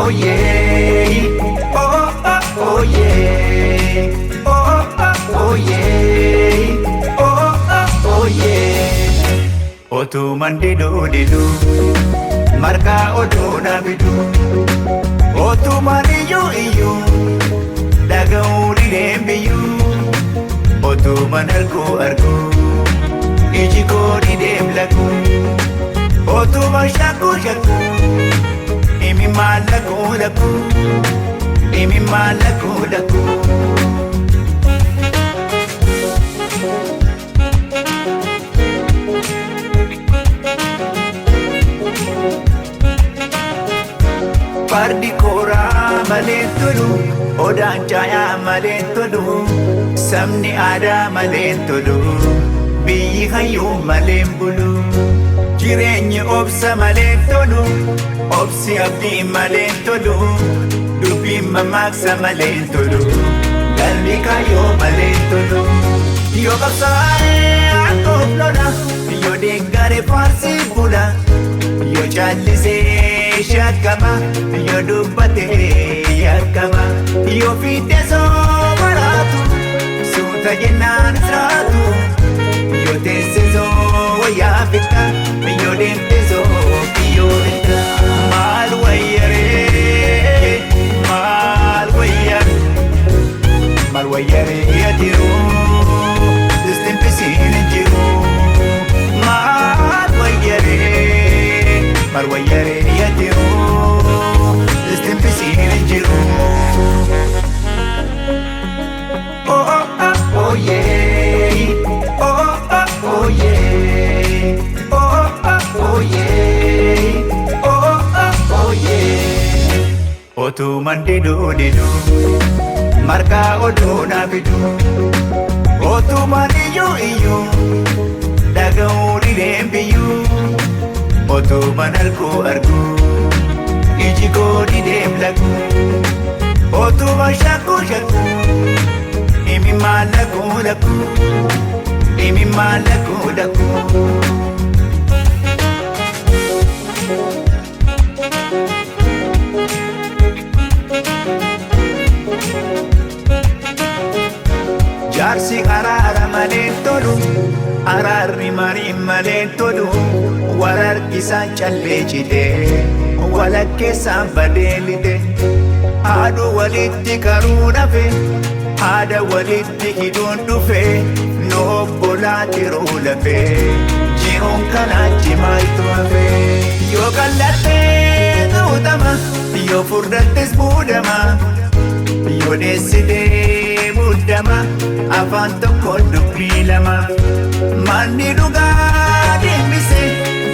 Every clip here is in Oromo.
yeah, oh yeah, oh yeah, oh yeah. Otu mandidu didu, marka otu nabidu. Otu maniyu iyu, daga uri dembiyu. Otu manargu argu, ijiko di dem lagu. Otu mashaku shaku, imi malaku laku, imi malaku laku. Pardi kora malentulu, odan jaya malentulu, samni ada malentulu, biyi hayu malembulu. Jireenyi obsa malentulu, obsi abdi malentulu, dubbi mamaksa malentulu, galmi kayo malentulu. Yo kapsae akop lola, yo dengare farsi bula, yo challise shakama, yo dubbate yakama, yo fite so maratu, suta jennan sratu, yo tesse so wayya fitta, yo dente so yo denta. Maal wayya re, maal wayya, maal wayya re yadiru, distempisin jiru. Maal wayya re, maal wayya re yadiru, distempisin jiru. Oh yeah, oh yeah, oh yeah, oh yeah. Otu mandidu didu, marka otu nabidu. Otu maniyu iyu, daga uri dembiyu. Otu manargu argu, ijiko di dem lagu. Otu mashaku shaku, imi malaku laku, imi malaku laku. Jarsi arara malentolu, ararri mari malentolu, warar kisan challe chite, walakke sambadelite. Adu walitti karuna fe, ada walitti hidun dufe, no bolati rula fe, jirun kanachi maltu fe. Yo kallate gautama, yo furdates budama, yo deside budama, afan tokko dubbi lama. Manni dhuga deembise,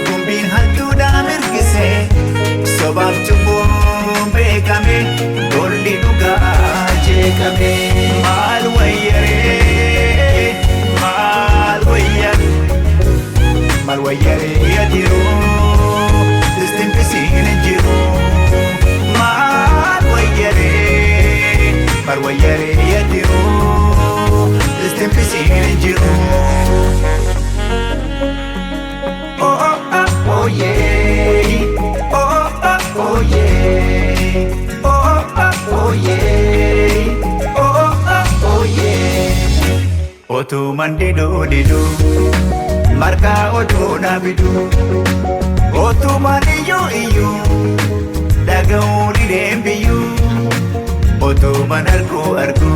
gumbiin hattuudha mirgise, sobaaf cubbuun beekame, golli dhugaa jeeqame. Maal wayya ree, maal wayya, maal wayya ree yadiru, distimpisin jiru. Maal wayya ree, maal wayya ree yadiru, distimpisin jiru. Oh yeah, oh yeah, oh yeah, oh yeah. Otu mandidu didu, marka otu nabidu. Otu maniyu iyu, daga uri dembiyu. Otu manargu argu,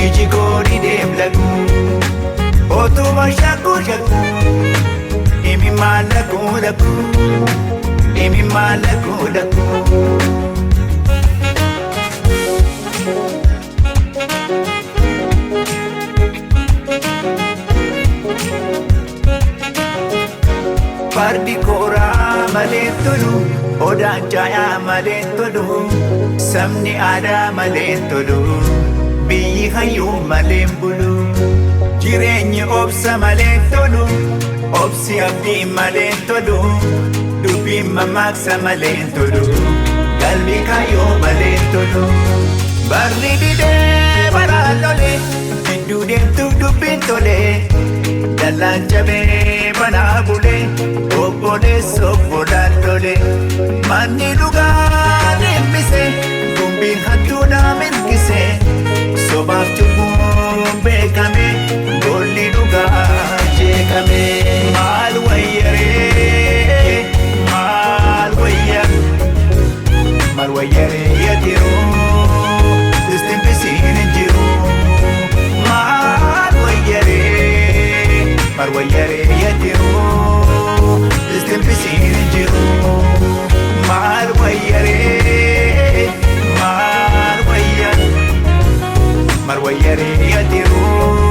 ijiko di dem lagu. Otu mashaku shaku, imi malaku laku, imi malaku laku. Pardi kora malentulu, odan jaya malentulu, samni ada malentulu, biyi hayu malembulu. Jireenyi obsa malentulu, obsi abdi malentulu, dubbi mamaksa malentulu, galmi kayo malentulu. Barri dide baralole, jiddu deemtu dubbin tole, dallaan jabee banaa bule, obbolees obbolaan tole. Manni dhugaa sobaaf cubbuun beekame golli dhugaa jeeqame. Maal wayyaree maal wayya maal wayyaree yatiroo distinbisiin hin jiru. Maal wayyaree maal wayyaree yatiroo distinbisiin hin jiru. Maal wayyaree maal wayya maal wayyaree yatiroo